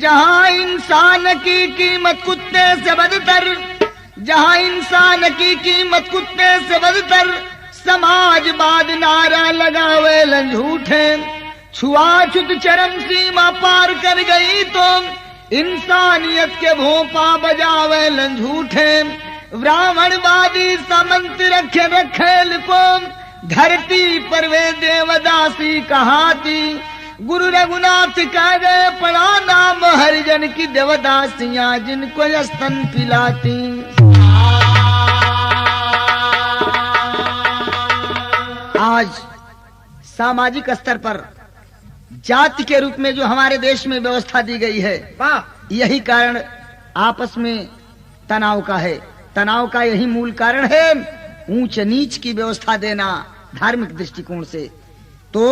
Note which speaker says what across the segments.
Speaker 1: जहां इंसान की कीमत कुत्ते से बदतर, जहां इंसान की कीमत कुत्ते से बदतर, समाजवाद नारा लगावे लन झूठे, छुआछूत चरम सीमा पार कर गई तो इंसानियत के भोंपा बजावे लन झूठे, ब्राह्मणवादी समंत रखे रखेल को, धरती पर वे देवदासी कहाती, गुरु रघुनाथ कह गए पड़ा नाम हरिजन की देवदासियां जिनको स्तन पिलाती। आज सामाजिक स्तर पर जाति के रूप में जो हमारे देश में व्यवस्था दी गई है, यही कारण आपस में तनाव का है। तनाव का यही मूल कारण है ऊंच नीच की व्यवस्था देना धार्मिक दृष्टिकोण से। तो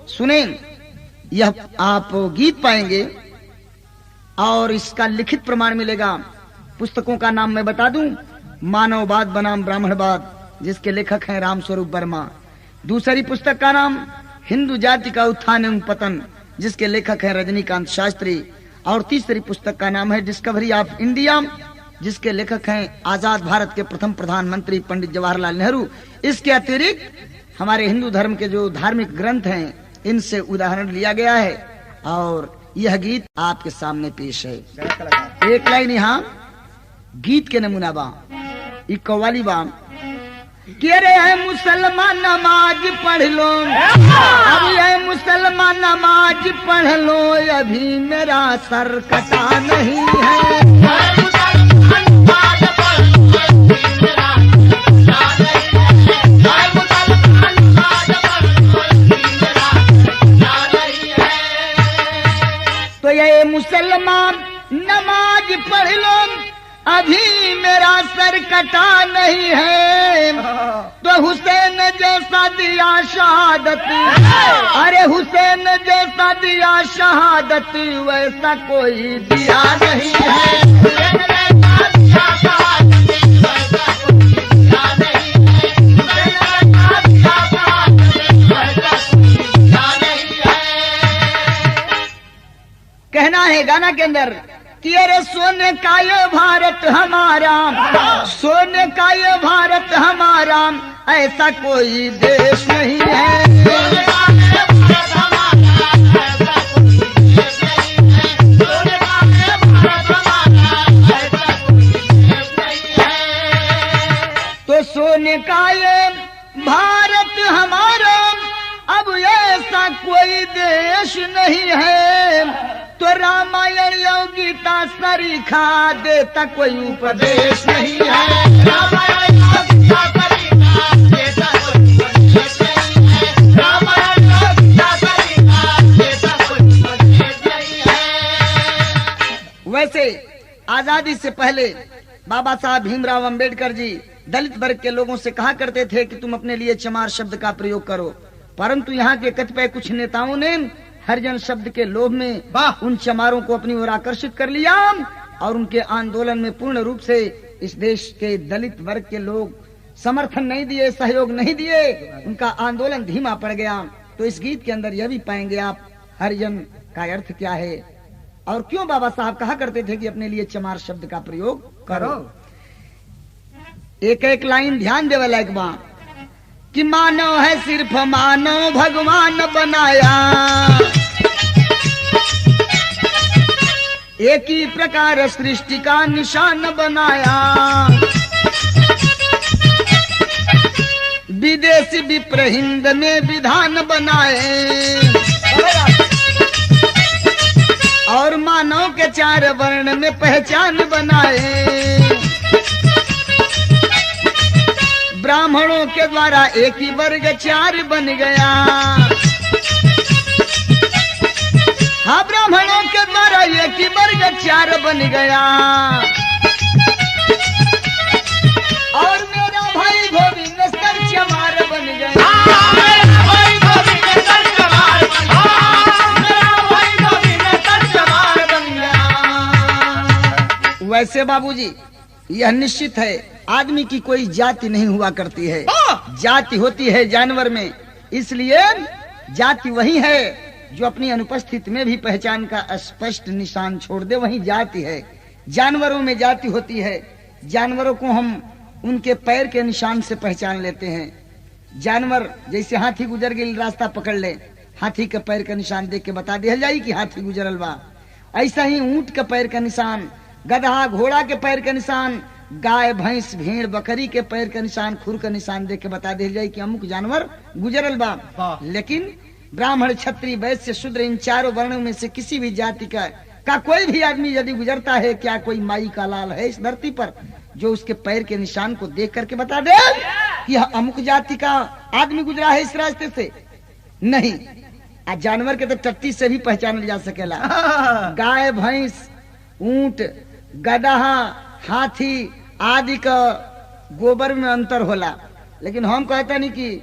Speaker 1: सुने, यह आप गीत पाएंगे और इसका लिखित प्रमाण मिलेगा। पुस्तकों का नाम मैं बता दूं, मानववाद बनाम ब्राह्मणवाद, जिसके लेखक हैं रामस्वरूप वर्मा। दूसरी पुस्तक का नाम हिंदू जाति का उत्थान एवं पतन, जिसके लेखक हैं रजनीकांत शास्त्री। और तीसरी पुस्तक का नाम है डिस्कवरी ऑफ इंडिया, जिसके लेखक हैं आजाद भारत के प्रथम प्रधानमंत्री पंडित जवाहरलाल नेहरू। इसके अतिरिक्त हमारे हिंदू धर्म के जो धार्मिक ग्रंथ हैं, इनसे उदाहरण लिया गया है और यह गीत आपके सामने पेश है। एक लाइन यहाँ गीत के नमूना बा, एक कव्वाली बा कि अरे है मुसलमान नमाज पढ़ लो, अभी है मुसलमान नमाज पढ़ लो, अभी मेरा सर कटा नहीं है। तो ये मुसलमान नमाज पढ़ लो, अभी मेरा सर कटा नहीं है। तो हुसैन जैसा दिया शहादत, अरे हुसैन जैसा दिया शहादत, वैसा कोई दिया नहीं है। कहना है गाना के अंदर कि अरे सोने का ये भारत हमारा, सोने का ये भारत हमारा, ऐसा कोई देश नहीं है। तो सोने का ये भारत हमारा, अब ऐसा कोई देश नहीं है। तो रामायण और गीता सरीखा देता कोई उपदेश नहीं है। रामायण और गीता सरीखा देता कोई उपदेश नहीं है। रामायण और गीता सरीखा देता कोई उपदेश नहीं है। वैसे आजादी से पहले बाबा साहब भीमराव अंबेडकर जी दलित वर्ग के लोगों से कहा करते थे कि तुम अपने लिए चमार शब्द का प्रयोग करो, परंतु यहाँ के कतिपय कुछ नेताओं ने हरिजन शब्द के लोभ में उन चमारों को अपनी ओर आकर्षित कर लिया और उनके आंदोलन में पूर्ण रूप से इस देश के दलित वर्ग के लोग समर्थन नहीं दिए, सहयोग नहीं दिए, उनका आंदोलन धीमा पड़ गया। तो इस गीत के अंदर यह भी पाएंगे आप हरिजन का अर्थ क्या है और क्यों बाबा साहब कहा करते थे कि अपने लिए चमार शब्द का प्रयोग करो। एक एक लाइन ध्यान देवे लायक बा कि मानव है सिर्फ मानव भगवान बनाया, एक ही प्रकार सृष्टि का निशान बनाया, विदेशी विप्र हिंद में विधान बनाए और मानव के चार वर्ण में पहचान बनाए। ब्राह्मणों के द्वारा एक ही वर्ग चार बन गया, हाँ ब्राह्मणों के द्वारा एक ही वर्ग चार बन गया और मेरा भाई गोविंद सर चमार बन गया। वैसे बाबूजी यह निश्चित है आदमी की कोई जाति नहीं हुआ करती है, जाति होती है जानवर में, इसलिए जाति वही है जो अपनी अनुपस्थिति में भी पहचान का स्पष्ट निशान छोड़ दे, वही जाति है। जानवरों में जाति होती है, जानवरों को हम उनके पैर के निशान से पहचान लेते हैं। जानवर जैसे हाथी गुजर गई, रास्ता पकड़ ले, हाथी के पैर का निशान देख के बता दिया जाए कि हाथी गुजरल बा। ऐसा ही ऊंट के पैर का निशान, गधा घोड़ा के पैर का निशान, गाय भैंस भेड़ बकरी के पैर का निशान, खुर का निशान देख के बता दिया जाए कि अमुक जानवर गुजरल बा। लेकिन ब्राह्मण क्षत्रिय वैश्य शूद्र इन चारों वर्णों में से किसी भी जाति का कोई भी आदमी यदि गुजरता है, क्या कोई माई का लाल है इस धरती पर जो उसके पैर के निशान को देख करके बता दे कि अमुक जाति का आदमी गुजरा है इस रास्ते से? नहीं। आज जानवर के तो टट्टी से भी पहचान जा सकेला। गाय भैंस ऊंट गधा हाथी आदि का गोबर में अंतर होला, लेकिन हम कहते नहीं कि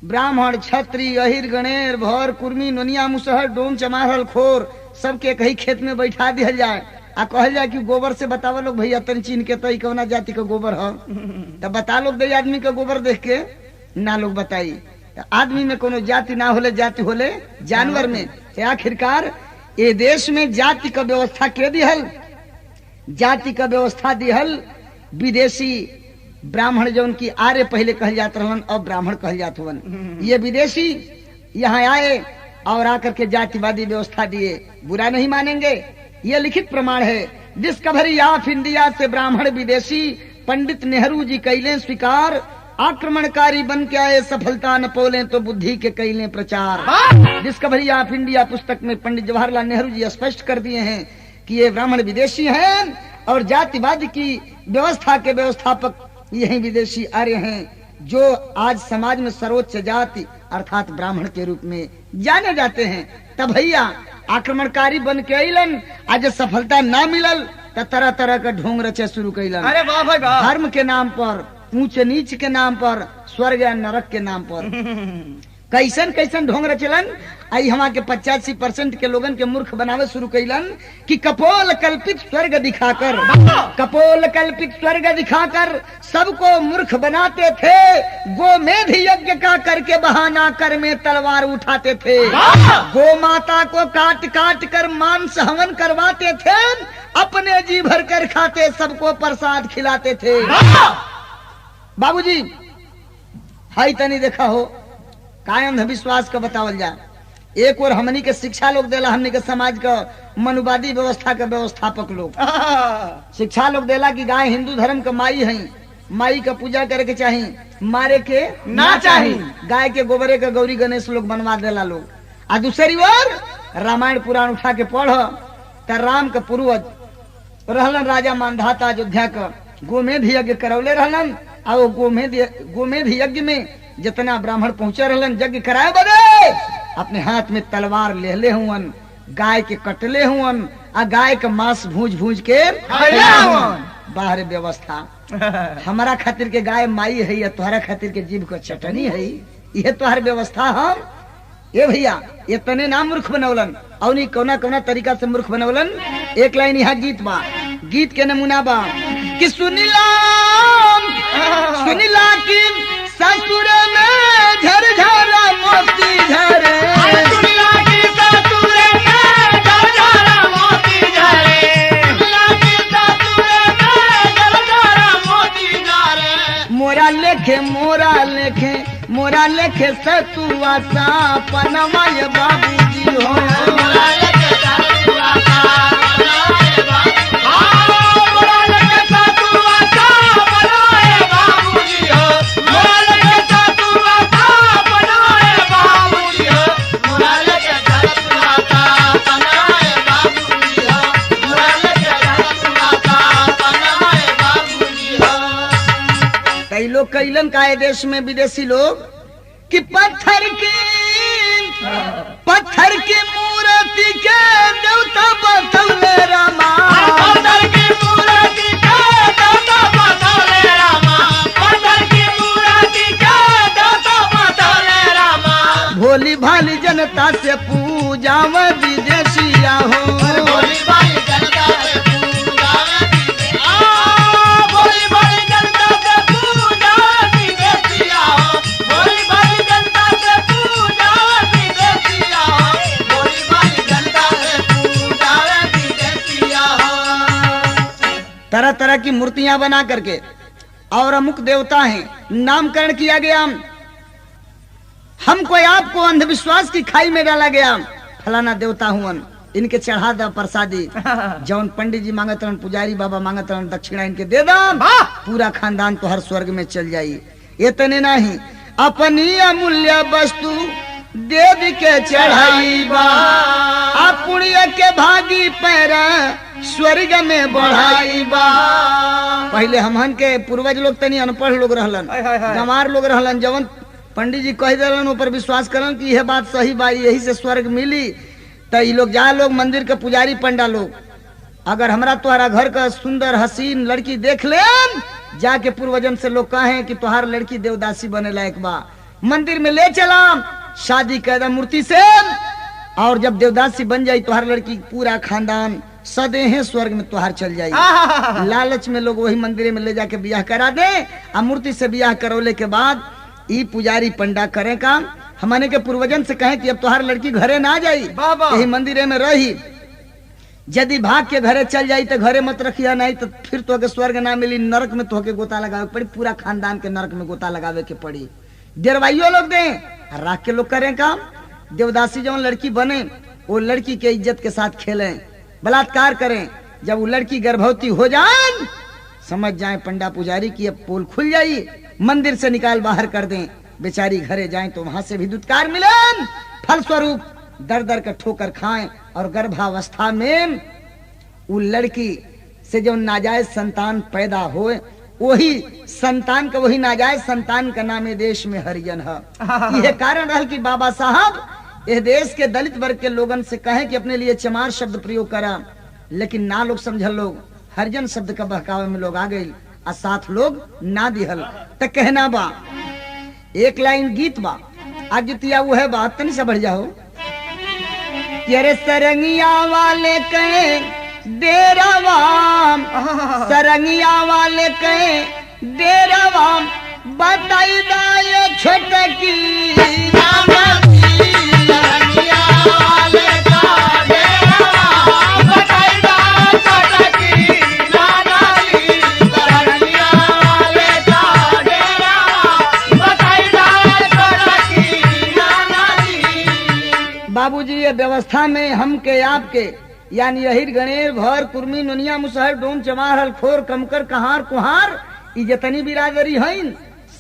Speaker 1: ब्राह्मण क्षत्रिय अहिर गणेर भौर कुर्मी नोनिया मुसहर डोम चमारल खोर सबके कहीं खेत में बैठा दिया जाए आ कहल जाए कि गोबर से बतावा लोग भैया तन चीन के तो कौना जाति का गोबर है, तब बता लोग दे आदमी का गोबर देख के ना लोग बताई। आदमी में कोनो जाति ना होले, जाति होले जानवर में। आखिरकार ये देश में जाति का व्यवस्था के दिहल, जाति का व्यवस्था दिहल विदेशी ब्राह्मण जो उनकी आर्य पहले कहल जात रहन, अब ब्राह्मण कहल जात हुवन। ये विदेशी यहाँ आए और आकर के जातिवादी व्यवस्था दिए, बुरा नहीं मानेंगे। ये लिखित प्रमाण है। डिस्कवरी ऑफ इंडिया से ब्राह्मण विदेशी पंडित नेहरू जी कैले स्वीकार, आक्रमणकारी बन के आए सफलता न पोले तो बुद्धि के कैले प्रचार। डिस्कवरी ऑफ इंडिया पुस्तक में पंडित जवाहरलाल नेहरू जी स्पष्ट कर दिए हैं कि ये ब्राह्मण विदेशी हैं और जातिवाद की व्यवस्था के व्यवस्थापक यही विदेशी आर्य हैं, जो आज समाज में सर्वोच्च जाति अर्थात ब्राह्मण के रूप में जाने जाते हैं। तब भैया आक्रमणकारी बन के अइलन, आज सफलता ना मिलल तो तरह तरह का ढोंग रचे शुरू कैलन। अरे वाह भाई वाह। धर्म के नाम पर, ऊंच नीच के नाम पर, स्वर्ग या नरक के नाम पर कैसन कैसन ढोंग रचलन। आई हमारे के 85% के लोगन के मूर्ख बनावे शुरू कैलन कि कपोल कल्पित स्वर्ग दिखाकर, कपोल कल्पित स्वर्ग दिखाकर सबको मूर्ख बनाते थे। गोमेध यज्ञ का करके बहाना कर में तलवार उठाते थे। गो माता को काट काट कर मांस हवन करवाते थे, अपने जी भर कर खाते, सबको प्रसाद खिलाते थे। बाबूजी हाई तनी देखा हो कायम अंधविश्वास का बतावल जा। एक और हमनी के शिक्षा लोग देला, हमनी के समाज का मनुवादी व्यवस्था के व्यवस्थापक लोग शिक्षा लोग देला कि गाय हिंदू धर्म का माई है, माई का पूजा करे के चाहिए, मारे के ना चाहिए। गाय के गोबरे का गौरी गणेश लोग बनवा देला लोग। आ दूसरी ओर रामायण पुराण उठा के पढ़ त राम का पूर्वज रहलन राजा मानधाता अयोध्या का, गोमेध यज्ञ करौले रहलन। और गोमेध यज्ञ में जितना ब्राह्मण पहुंचे रहलन यज्ञ कराए बदे अपने हाथ में तलवार ले हुवन, गाय के कटले हुवन, आ गाय का मांस भूज भूज के बाहर व्यवस्था। हमारा खातिर के गाय माई है या तुम्हारा खातिर के जीभ को चटनी है, यह तुम्हार व्यवस्था। हम ये भैया ये तने नाम मूर्ख बनौलन और नहीं कोना कोना तरीका से मूर्ख बनौलन। एक लाइन यहाँ गीत बा, गीत के नमूना बा कि सुनिला की ससुर में झरझरा मोती झरे, सुनिला की ससुर में झरझरा मोती झरे, सुनिला की ससुर में झरझरा मोती झरे। मोरा लेखे मोरा लेखे मोरा लेखे सतुआ सा पनवाय बाबूजी हो, मोरा लेखे सतुआ सा पनवाय बाबूजी हो, मोरा लेखे सतुआ सा पनवाय बाबूजी हो, मोरा लेखे सतुआ सा पनवाय बाबूजी हो, मोरा लेखे सतुआ सा पनवाय बाबूजी हो, मोरा लेखे सतुआ सा पनवाय बाबूजी हो। कई लोग कैलन का देश में विदेशी लोग कि पत्थर की मूर्ति के देवता बतौले रामा, पत्थर की मूर्ति के देवता बतौले रामा, पत्थर की मूर्ति के देवता बतौले रामा। भोली भाली जनता से पूजा में विदेशिया हो, भोली भाली जनता से पूजा में विदेशिया, भोली भाली जनता से पूजा विदेशिया हो, की मूर्तियां बना करके और अमुक देवता हैं, नामकरण किया गया, हमको आपको अंधविश्वास की खाई में डाला गया, फलाना देवता हुआ, इनके चढ़ा दा प्रसादी, जौन पंडित जी मांगत रहन, पुजारी बाबा मांगत रहन, दक्षिणा इनके दे दम, पूरा खानदान तो हर स्वर्ग में चल जाई। इतने नहीं, अपनी अमूल्य वस्तु देव के चढ़ाई बा, पुण्य के भागी पैरा स्वर्ग में बढ़ाई बा। पहले हमहन के पूर्वज लोग तनी अनपढ़ लोग रहलन, गंवार लोग रहलन, जवन पंडित जी कह दिलन ऊपर विश्वास करन कि यह बात सही बा, यही से स्वर्ग मिली, तो ये लोग जा लोग मंदिर के पुजारी पंडा लोग, अगर हमरा तुम्हारा घर का सुंदर हसीन लड़की देख ले, जाके पूर्वजन से लोग कहे कि तुम्हार लड़की देवदासी बने लायक बा, मंदिर में ले चला, शादी कर मूर्ति से, और जब देवदासी बन जाई तुम्हार लड़की, पूरा खानदान सदे हैं स्वर्ग में तुहार चल जाई। लालच में लोग वही मंदिर में ले जाके ब्याह करा दे, और मूर्ति से ब्याह करौले के बाद ई पुजारी पंडा करे काम, हमने के पूर्वजन से कहे कि अब तुहार लड़की घरे ना जाई, यही मंदिर में रही, यदि भाग के घरे चल जाई तो घरे मत रखिया, नहीं तो फिर तो के स्वर्ग ना मिली, नरक में तो के गोता लगावे पड़ी, पूरा खानदान के नरक में गोता लगावे के पड़ी। देरवाइयो लोग दे, राख के लोग करें काम, देवदासी जो लड़की बने वो लड़की के इज्जत के साथ खेलें, बलात्कार करें, जब वो लड़की गर्भवती हो जाए समझ जाए पंडा पुजारी की अब पोल खुल जाई, मंदिर से निकाल बाहर कर दें, बेचारी घरे जाएं तो वहां से भी दुत्कार मिले, फलस्वरूप दर दर का ठोकर खाएं, और गर्भावस्था में वो लड़की से जो नाजायज संतान पैदा होए, वही संतान का वही नाजायज संतान का नाम देश में हरिजन है। यह कारण रहा कि बाबा साहब यह देश के दलित वर्ग के लोगन से कहे कि अपने लिए चमार शब्द प्रयोग करा, लेकिन ना लोग समझल, लोग हरिजन शब्द का बहकावे में लोग आ गए, और साथ लोग ना दिहल, तो कहना बा एक लाइन गीत बा, आज जितिया वो है बात तनी से बढ़ जाओ, अरे सरंगिया वाले कहे डेरावाम, सरंगिया वाले कहे डेरावाम, बताई दाए छोटकी बाबूजी, ये व्यवस्था में हम के आपके यानी यही गणेर भर कुर्मी नुनिया मुसहर डोम चमार हलखोर कमकर कहार कुहार, ये जितनी बिरादरी है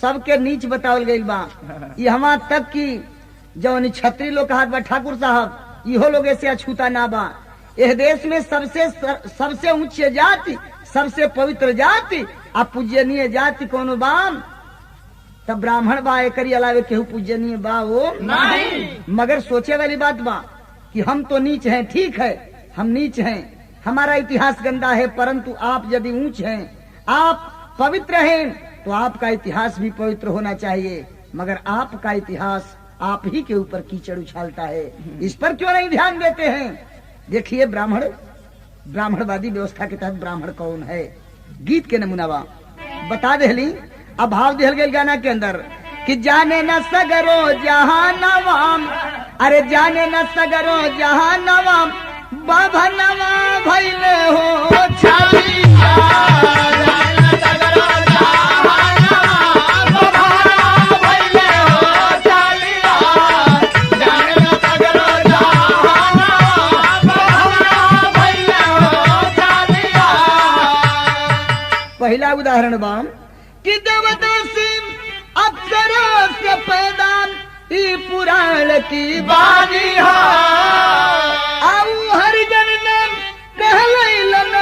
Speaker 1: सबके नीच बतावल गई बा। यहाँ तक कि जो छत्री लोग कहा बा ठाकुर साहब, इहो लोग ऐसे अछूता ना बा। यह देश में सबसे उच्च जाति, सबसे पवित्र जाति आ पूजनीय जाति कौन बा, तब ब्राह्मण बा, एक अलावे केहू पूजनीय बा वो नहीं। मगर सोचे वाली बात बा कि हम तो नीच हैं, ठीक है हम नीच हैं, हमारा इतिहास गंदा है, परंतु आप यदि ऊंच हैं, आप पवित्र हैं, तो आपका इतिहास भी पवित्र होना चाहिए। मगर आपका इतिहास आप ही के ऊपर कीचड़ उछालता है, इस पर क्यों नहीं ध्यान देते हैं। देखिए ब्राह्मणवादी व्यवस्था के तहत ब्राह्मण कौन है, गीत के नमूना बा बता देली। अब भाव दिहल गए गाना के अंदर कि जाने न सगरो जहानवाम, अरे जाने न सगरो जहानवाम, बाबा नवा भइले हो छालिया, जाने न सगरो जहानवाम, बाबा भइले हो छालिया, जाने न सगरो जहानवाम, बाबा भइले हो छालिया। पहला उदाहरण बा कि देवदासी अप्सरा से पैदा ई पुराण की बानी है, आऊ हरिजन ने कहलैलन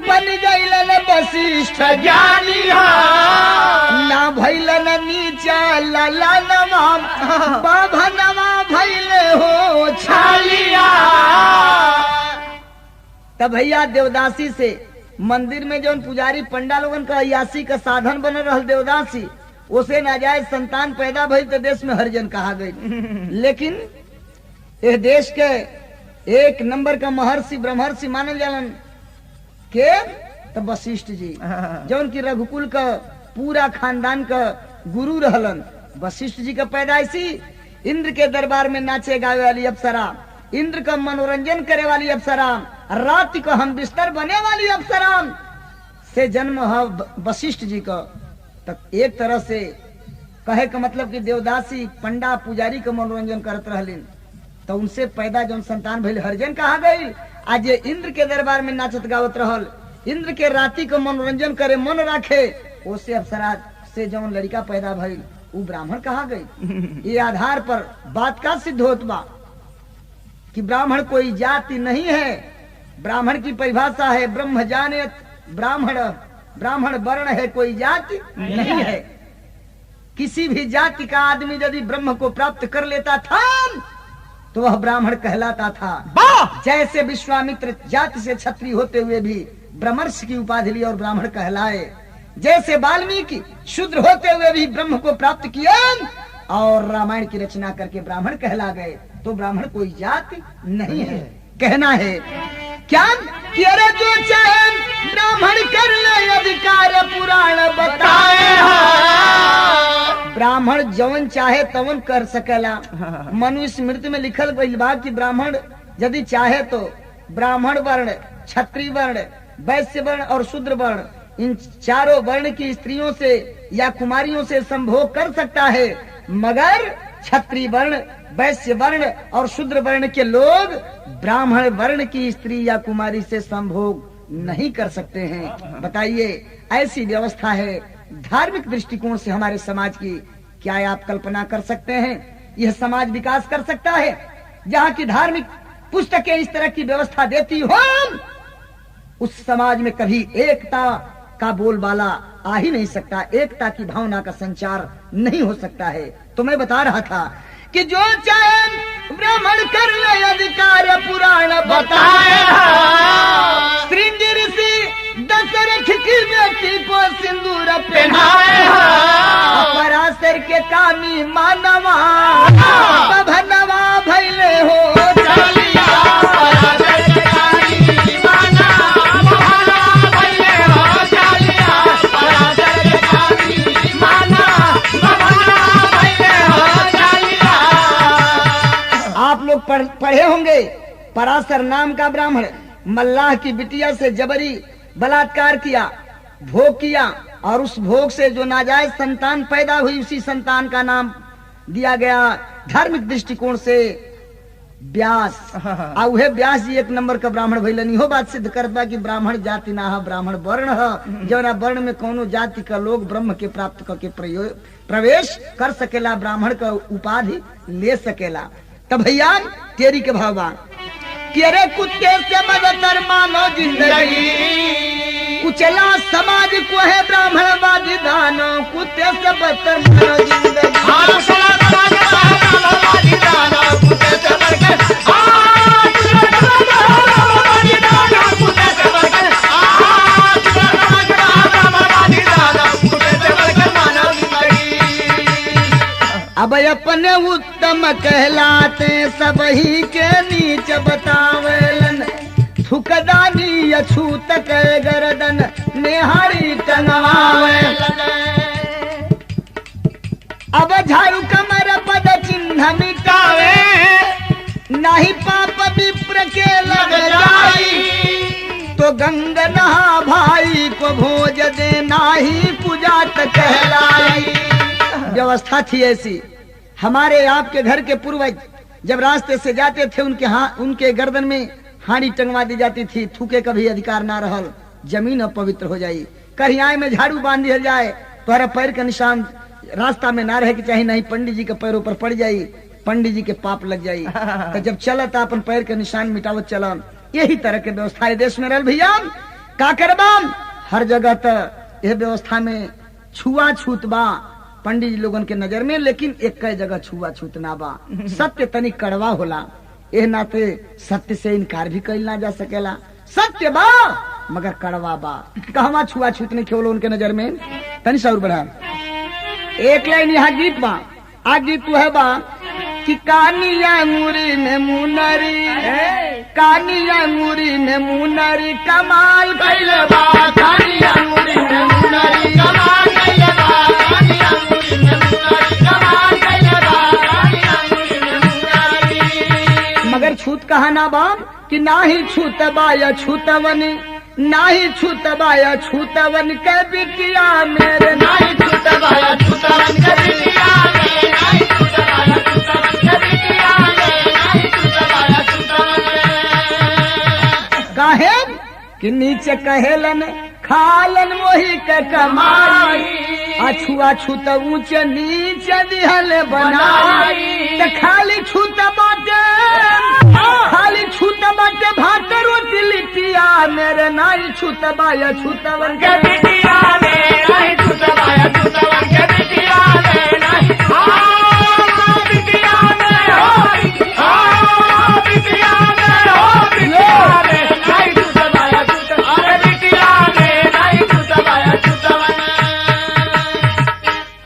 Speaker 1: बन गइलन वशिष्ठ ज्ञानी है, ना भइलन नीचा लाला नवा, बाबा नवा भइले हो छालिया। तब भैया देवदासी से मंदिर में जो पुजारी पंडा लोगन का अयासी का साधन बन रहा देवदासी, उसे नाजायज संतान पैदा भइल तो देश में हरिजन कहा गई। लेकिन यह देश के एक नंबर का महर्षि ब्रह्मर्षि मानल जालन के तो वशिष्ठ जी, जो उनकी रघुकुल का पूरा खानदान का गुरु रहलन। वशिष्ठ जी का पैदाइशी इंद्र के दरबार में नाचे गावे वाली अप्सरा, इंद्र का मनोरंजन करे वाली अप्सरा, रात को हम बिस्तर बने वाली अप्सरा, से जन्म है वशिष्ठ जी का, तक एक तरह से कहे का मतलब कि देवदासी पंडा पुजारी का मनोरंजन करत रहलिन, तो उनसे पैदा जौन संतान भइल हरिजन कहा गई। आज ये इंद्र के दरबार में नाचत गावत रहल, इंद्र के राती को मनोरंजन करे मन राखे, उससे अप्सरा से जौन लड़का पैदा भइल वो ब्राह्मण कहा गई। ये आधार पर बात का सिद्ध होत बा कि ब्राह्मण कोई जाति नहीं है। ब्राह्मण की परिभाषा है ब्रह्म जानेत, ब्राह्मण ब्राह्मण वर्ण है, कोई जाति नहीं है। किसी भी जाति का आदमी यदि ब्रह्म को प्राप्त कर लेता था तो वह ब्राह्मण कहलाता था। जैसे विश्वामित्र जाति से क्षत्रिय होते हुए भी ब्रह्मर्ष की उपाधि ली और ब्राह्मण कहलाए, जैसे वाल्मीकि शूद्र होते हुए भी ब्रह्म को प्राप्त किया और रामायण की रचना करके ब्राह्मण कहला गए, तो ब्राह्मण कोई जाति नहीं है। कहना है क्या कि अरे जो चाहे ब्राह्मण कर ले अधिकार पुराण बताए। ब्राह्मण जवन चाहे तवन कर सकेला। मनुस्मृति में लिखल गइल बा कि ब्राह्मण यदि चाहे तो ब्राह्मण वर्ण, क्षत्रिय वर्ण, वैश्य वर्ण और शूद्र वर्ण, इन चारों वर्ण की स्त्रियों से या कुमारियों से संभोग कर सकता है, मगर क्षत्रिय वर्ण, वैश्य वर्ण और शूद्र वर्ण के लोग ब्राह्मण वर्ण की स्त्री या कुमारी से संभोग नहीं कर सकते हैं। बताइए, ऐसी व्यवस्था है धार्मिक दृष्टिकोण से हमारे समाज की। क्या आप कल्पना कर सकते हैं यह समाज विकास कर सकता है जहाँ की धार्मिक पुस्तकें इस तरह की व्यवस्था देती हो? उस समाज में कभी एकता का बोलबाला आ ही नहीं सकता, एकता की भावना का संचार नहीं हो सकता है। तो मैं बता रहा था कि जो चाहे ब्राह्मण कर ले अधिकार पुराण बताए। श्रृंगी ऋषि दशरथ की बेटी को सिंदूर पहनाए। पराशर के कामी मानवा भनवा भैले हो चलिया। पराशर के कामी मानवा भैले हो चलिया। पराशर के कामी मानवा भैले हो चलिया। आप लोग पढ़े होंगे, पराशर नाम का ब्राह्मण मल्लाह की बिटिया से जबरी बलात्कार किया, भोग किया, और उस भोग से जो नाजायज संतान पैदा हुई उसी संतान का नाम दिया गया धार्मिक दृष्टिकोण से व्यास। वह व्यास जी एक नंबर का ब्राह्मण भइलनी। हो बात सिद्ध करता कि ब्राह्मण जाति ना है, ब्राह्मण वर्ण है। जौना वर्ण में कोनो जाति का लोग ब्रह्म के प्राप्त करके प्रवेश कर सकेला, ब्राह्मण का उपाधि ले सकेला। तब भैया तेरी के भावा कि अरे कुत्ते से मदद मानो जिंदगी, कुचला समाज को है ब्राह्मणवादी दानो। कुत्ते से बदतर मानो जिंदगी, अब अपने उत्तम कहलाते सब ही के नीच बतावेलन। थुकदानी अछूत के गर्दन नेहारी टंगवावेलन। अब झाड़ू कमर पद चिन्ह मिटावे, नहीं पाप विप्र के लग जाई। तो गंग नहा भाई को भोज दे, नाही पूजात कहलाई। व्यवस्था थी ऐसी। हमारे आपके घर के पूर्वज जब रास्ते से जाते थे उनके गर्दन में हांडी टंगवा दी जाती थी। थूके का भी अधिकार ना रहल, जमीन अपवित्र हो जाई। कहियाए में झाड़ू बांध दिया जाए तो हर पैर का निशान रास्ता में ना रहे कि चाहे, नहीं पंडित जी के पैरों पर पड़ जाई, पंडित जी के पाप लग जाई। तो जब चलता अपन पैर के निशान मिटावत चलन। यही तरह के व्यवस्था देश में रहल भैया। का करबा, हर जगह तो यह व्यवस्था में छुआछूत बा पंडित जी लोगन के नजर में, लेकिन एक कई जगह छुआछूत ना बा। सत्य तनिक कड़वा होला, एह नाते सत्य से इनकार भी कइल ना जा सकेला। सत्य बा मगर कड़वा बा। कहवा छुआछूत नहीं खेलो उनके नजर में। तनि सौर बढ़ा एक लाइन यहाँ गीत बा। आ गीत तू है बा कि कानिया मुरी में मुनरी, कानिया मुरी में मुनरी कमाल कइले बा। कानिया मुरी में मुनरी कमाल कइले बा। कानिया मुरी में मुनरी कमाल कइले बा। कानिया मुरी में मुनरी। मगर छूत कहा ना बा कि ना ही छूत बा या छूतवनी, नाही छूतबाया छूतवन के बिटिया मेरे, नाही छूतबाया छूतवन के बिटिया मेरे, नाही छूतबाया छूतवन के बिटिया मेरे, नाही छूतबाया छूतवन के। काहे कि नीचे कहेलन खालन वही के कमाई, अछुआ छूत ऊंचे नीचे दिहल बनाई। तो खाली छूत बाटे, खाली छूत बाटे भात रोटी लिटिया मेरे, नाई छूत बाया छूतवन के बिटिया मेरे, नाई छूत बाया छूतवन के बिटिया मेरे, नाई बिटिया मेरे हो, बिटिया मेरे हो, बिटिया मेरे, नाई छूत बाया छूतवन बिटिया मेरे, नाई छूत बाया छूतवन।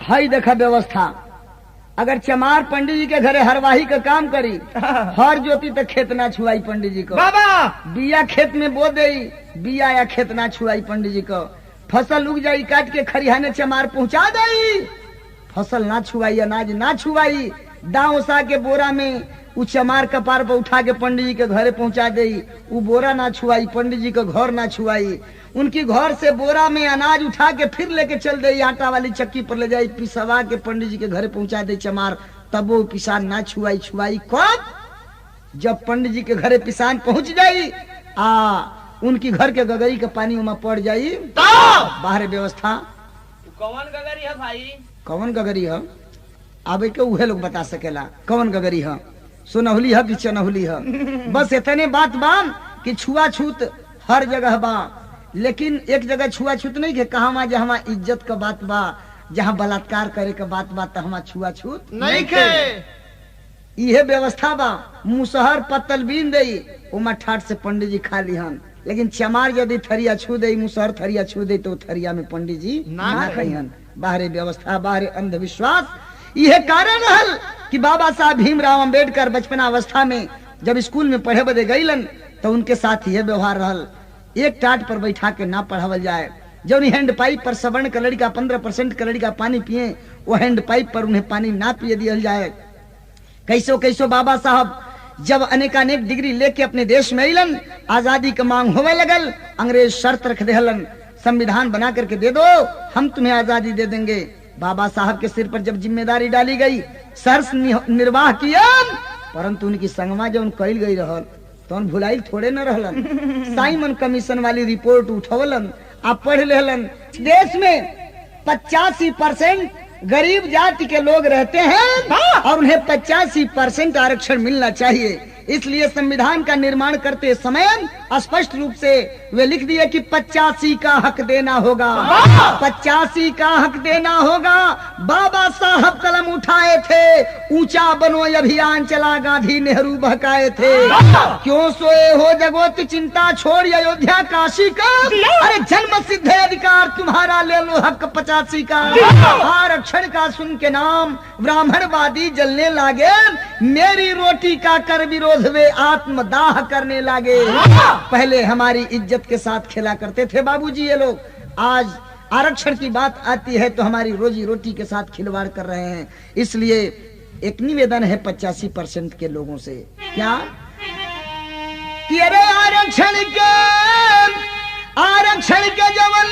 Speaker 1: हाई देखा व्यवस्था, अगर चमार पंडित जी के घरे हरवाही का काम करी, हर जोती तक खेत ना छुआई पंडित जी को, बाबा बिया खेत में बो दे, बिया या खेत ना छुआई पंडित जी को, फसल उग जाई काट के खरिहाने चमार पहुंचा दई, फसल ना छुआई, अनाज ना छुआई, दाव सा के बोरा में उ चमार कपार पर उठा के पंडित जी के घरे पहुंचा दई, उ बोरा ना छुआई, पंडित जी का घर ना छुआई, उनकी घर से बोरा में अनाज उठा के फिर लेके चल दे, आटा वाली चक्की पर ले जाई, पिसवा के पंडित जी के घरे पहुंचा दे चमार, तब वो पिसान ना छुआई। छुआई कब? जब पंडित जी के घरे पिसान पहुंच जाई, उनकी घर के गगरी का पानी उमा पड़ जाई, बाहर व्यवस्था।
Speaker 2: कौन गगरी है भाई?
Speaker 1: कौन गगरी है? आबे के उहे लोग बता सकेला कौन गगरी है, सुनहुली है कि चनहुली है। बस इतने बात बा कि छुआछूत हर जगह बा, लेकिन एक जगह छुआछूत नहीं के, कहा जहाँ इज्जत का बात बा, जहाँ बलात्कार करे का बात बा, तहाँ छुआछूत
Speaker 2: नहीं के।
Speaker 1: यह व्यवस्था बा। मुसहर पत्तल बीन दई, उमा ठाट से पंडित जी खा लिहन, लेकिन चमार यदि थरिया छू दे, मुसहर थरिया छू दे, तो थरिया में पंडित जी ना खाइहन। बाहरे व्यवस्था, बाहरे अंधविश्वास। यह कारण हल कि बाबा साहब भीमराव अंबेडकर बचपना अवस्था में जब स्कूल में पढ़े बदे गईलन, तो उनके साथ यह व्यवहार रहल, एक टाट पर बैठा के ना पढ़ावल जाए। जब हैंड पाइप पर सवर्ण का लड़का 15% का लड़का पानी पिए, वो हैंड पाइप पर उन्हें पानी ना पिए दिया जाए। कैसो कैसो बाबा साहब जब अनेकानेक डिग्री लेके अपने देश में अलन, आजादी का मांग होवे लगल, अंग्रेज शर्त रख देहलन, संविधान बना करके दे दो, हम तुम्हें आजादी दे देंगे। बाबा साहब के सिर पर जब जिम्मेदारी डाली गई, सर्स निर्वाह किया, परंतु उनकी संगमा जब कैल गई रहल, तो भुलाइल थोड़े न रहलन। साइमन कमीशन वाली रिपोर्ट उठवलन, आप पढ़ लेलन। देश में 85% गरीब जाति के लोग रहते हैं और उन्हें 85% आरक्षण मिलना चाहिए। इसलिए संविधान का निर्माण करते समय स्पष्ट रूप से वे लिख दिए कि 85 का हक देना होगा, 85 का हक देना होगा। बाबा साहब कलम उठाए थे, ऊंचा बनो अभियान चला, गांधी नेहरू बहकाए थे। क्यों सोए हो जगोत चिंता, छोड़ अयोध्या काशी का, अरे जन्म सिद्ध अधिकार तुम्हारा, ले लो हक 85 का। आरक्षण का सुन के नाम ब्राह्मणवादी जलने लागे, मेरी रोटी का कर विरोध वे आत्मदाह करने लागे। पहले हमारी इज्जत के साथ खेला करते थे बाबूजी ये लोग, आज आरक्षण की बात आती है तो हमारी रोजी रोटी के साथ खिलवाड़ कर रहे हैं। इसलिए एक निवेदन है 85% के लोगों से, क्या कि अरे आरक्षण के जवन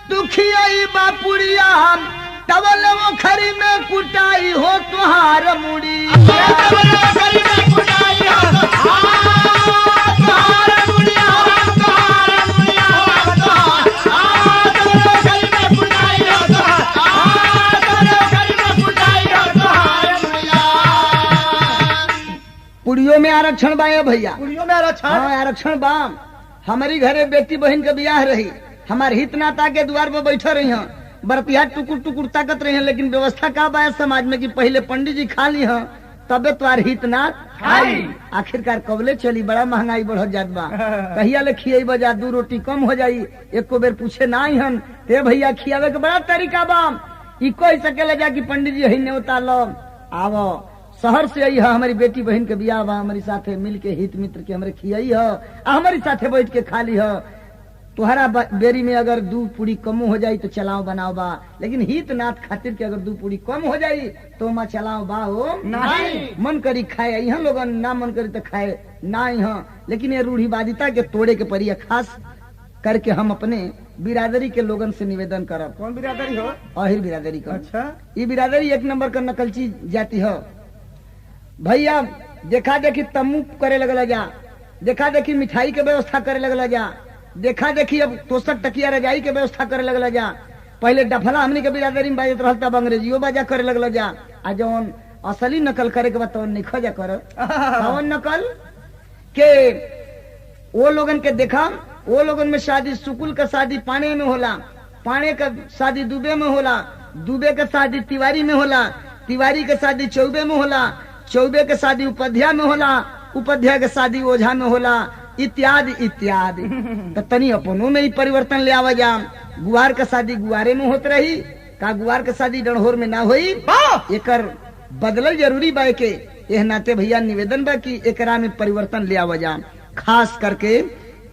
Speaker 1: दुखियाई बापुरिया, तवल वो खरी में कुटाई हो तुहार मुड़ी, पुड़ियों में आरक्षण बा भैया,
Speaker 2: पुड़ियों में आरक्षण।
Speaker 1: हाँ आरक्षण बा। हमारी घरे बेटी बहन के ब्याह रही, हमारे हित नाता के द्वार पर बैठे रही हैं, बरतिया टुकुर टुकुर ताकत रही है, लेकिन व्यवस्था का बा समाज में कि पहले पंडित जी खा ली है, तबे तुम्हार हित ना खाई। आखिरकार कबले चली, बड़ा महंगाई बढ़ जात बा, कहिया ले खियाई बजा, 2 रोटी कम हो जाई, एक को बेर पूछे ना ही हन, ते भैया खियावे के बड़ा तरीका बा। ई कोई सकेला जा कि पंडित जी ही न्योता लो, आवो शहर से आई है, हमारी बेटी बहन के बियाह बा, हमारी साथे मिल के हित मित्र के हमारे खियाई है, हमारी साथे बैठ के खा ली है। तुहरा बेरी में अगर 2 पूरी कम हो जाई तो चलाओ बनाओ बा, लेकिन हित नाथ खातिर के अगर 2 पूरी कम हो जाई तो माँ चलाओ बा हो नहीं। मन करी खाए यहाँ लोग, ना मन करी तो खाए ना यहाँ, लेकिन ये रूढ़ीवादिता के तोड़े के परी खास करके हम अपने बिरादरी के लोगन से निवेदन करब।
Speaker 2: कौन बिरादरी हो?
Speaker 1: अहिर बिरादरी का।
Speaker 2: अच्छा,
Speaker 1: ये बिरादरी एक नंबर का नकलची जाती है भैया। देखा देखी तम्बू करे लगल जा, देखा देखी मिठाई के व्यवस्था करे लगल जा, देखा देखी अब तोसक तकिया रजाई के व्यवस्था करे लगल जा। पहले डफला हमनी के बिरादरी में बाजत रहता, अब अंग्रेजियो बाजा करे लगल जा। आ जौन असली नकल करे के बाद तो निखा जा कर कौन नकल के वो लोगन के देखा, वो लोगन में शादी सुकुल का शादी पाने में होला, पाने का शादी दुबे में होला, दुबे का शादी तिवारी में होला, तिवारी का शादी चौबे में होला, चौबे के शादी उपाध्याय में होला, उपाध्याय के शादी ओझा में होला, इत्यादि इत्यादि। तो तनी अपनों में ही परिवर्तन ले आवा जा। गुआर का शादी गुआरे में होत रही का, गुआर का शादी डणहोर में ना होई, एकर बदलल जरूरी बा के। एह नाते भैया निवेदन बा कि एकरा में परिवर्तन ले आवा जा। खास करके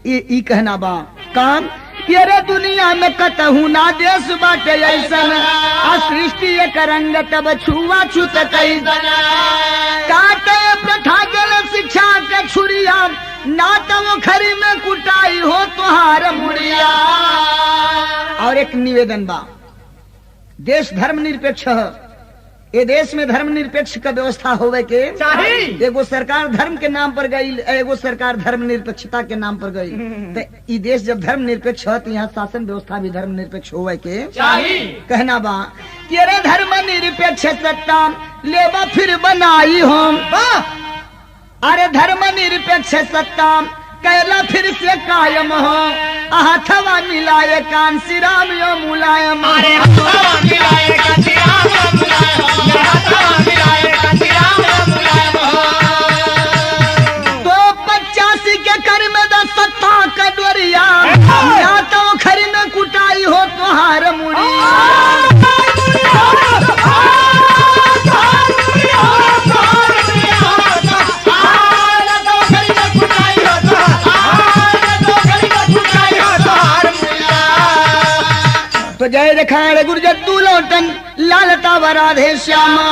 Speaker 1: ई कहना बा काम तेरे दुनिया में कतहू ना देश बाटे ऐसन, सृष्टि एक रंग तब छुआ छूत कई काटे प्रथा जल शिक्षा के छुरिया, ना तो खरी में कुटाई हो तुहार मुड़िया। और एक निवेदन बा, देश धर्म निरपेक्ष है, ये देश में धर्म निरपेक्ष का व्यवस्था होवे के चाहिए। एगो सरकार धर्म के नाम पर गई, एगो सरकार धर्म निरपेक्षता के नाम पर गई। तो ये देश जब धर्म निरपेक्ष है तो यहाँ शासन व्यवस्था भी धर्म निरपेक्ष होवे के चाहिए। कहना बा कि अरे धर्म निरपेक्ष सत्ता लेवा फिर बनाई हो, अरे धर्म निरपेक्ष सत्ता कैला फिर से कायम हो, हथवा मिलाए कांसी राम यो मुलायम, तो 85 के कर में 10 सत्ता का डोरिया, या तो खरी में कुटाई हो तुहार मुड़िया। तो जय रेखाड़ गुरजद्दू लोटन लालता वराधे श्यामा,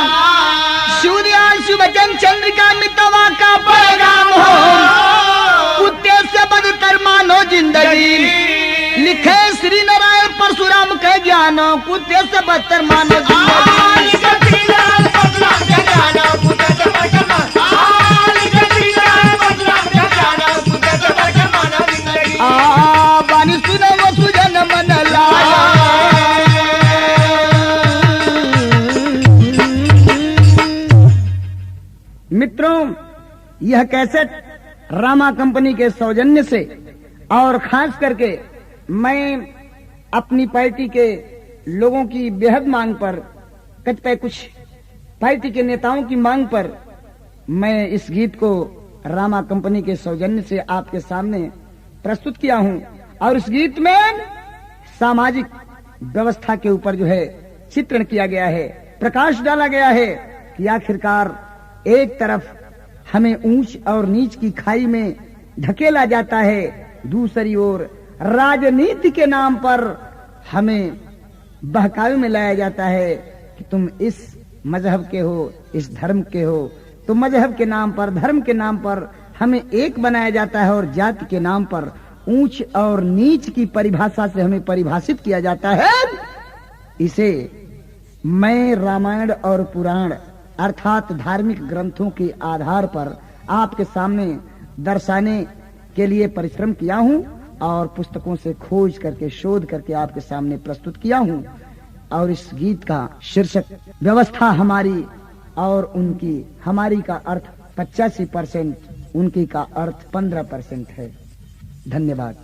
Speaker 1: सूर्याल सुबचन चंद्रिका मितवा का पैगाम हो, कुत्ते से बदतर मानो जिंदगी, लिखे श्री नारायण परशुराम के ज्ञानो, कुत्ते से बदतर मानो जिंदगी। बानी सुनो वो सुजन मन लाया, मित्रों यह कैसेट रामा कंपनी के सौजन्य से और खास करके मैं अपनी पार्टी के लोगों की बेहद मांग पर, कतिपय कुछ पार्टी के नेताओं की मांग पर मैं इस गीत को रामा कंपनी के सौजन्य से आपके सामने प्रस्तुत किया हूं। और इस गीत में सामाजिक व्यवस्था के ऊपर जो है चित्रण किया गया है, प्रकाश डाला गया है कि आखिरकार एक तरफ हमें ऊंच और नीच की खाई में ढकेला जाता है, दूसरी ओर राजनीति के नाम पर हमें बहकावे में लाया जाता है कि तुम इस मजहब के हो, इस धर्म के हो। तो मजहब के नाम पर, धर्म के नाम पर हमें एक बनाया जाता है और जाति के नाम पर ऊंच और नीच की परिभाषा से हमें परिभाषित किया जाता है। इसे मैं रामायण और पुराण अर्थात धार्मिक ग्रंथों के आधार पर आपके सामने दर्शाने के लिए परिश्रम किया हूं और पुस्तकों से खोज करके शोध करके आपके सामने प्रस्तुत किया हूं। और इस गीत का शीर्षक व्यवस्था हमारी और उनकी, हमारी का अर्थ 85%, उनकी का अर्थ 15% है। धन्यवाद।